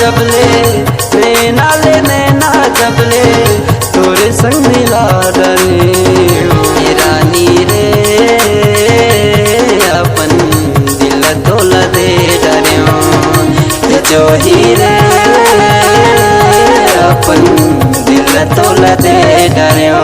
जबले नैना जबले तोरे संग मिला डरे रानी रे अपन दिल तोला दे डरियो जो ही रे अपन दिल तोला दे डरियो।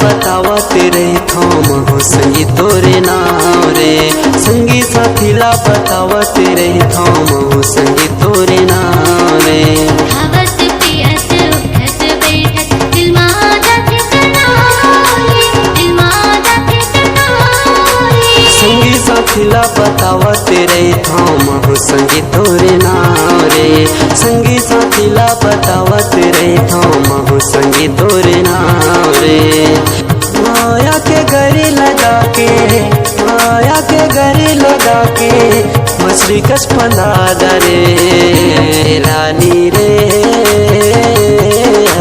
बतावत रे थाम हो संगी तोरे नाम रे संगी साथीला बतावत रे थाम हो संगी तोरे नाम रे खावत पियत उठत बैठत दिल मा जाते तनाई दिल मा जाते तनाई संगी साथीला बतावत रे थाम हो संगी तोरे नाम रे संगी साथीला बतावत रे थाम हो संगी तोरे नाम रे माया के गरी लगा के मछली कस फंदा डरे रानी रे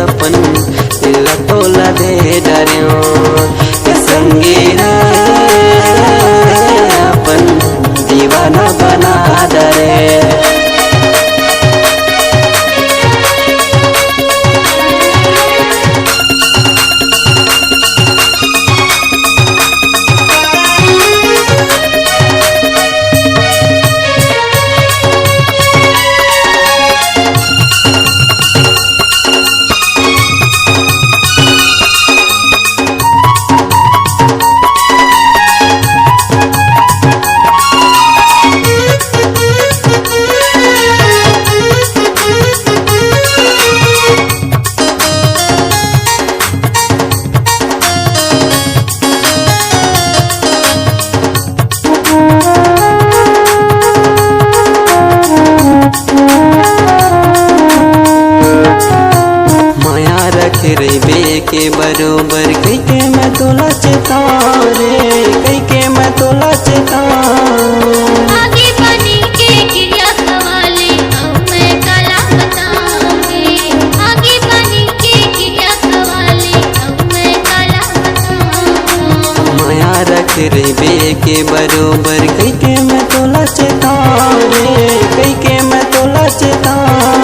अपन दिल तोला दे डरियो संगी रे अपन दीवाना बना डरे। के बरोबर कई के मैं तोला चेताऊं रे कई के मैं तोला चेताऊं आगे बनी के गिरिया सवाले अब मैं कला बताऊंगी आगे बनी के गिरिया सवाले अब मैं कला बताऊंगी माया रख रे बे के बरोबर कई के मैं तोला चेताऊं रे कई के मैं तोला चेताऊं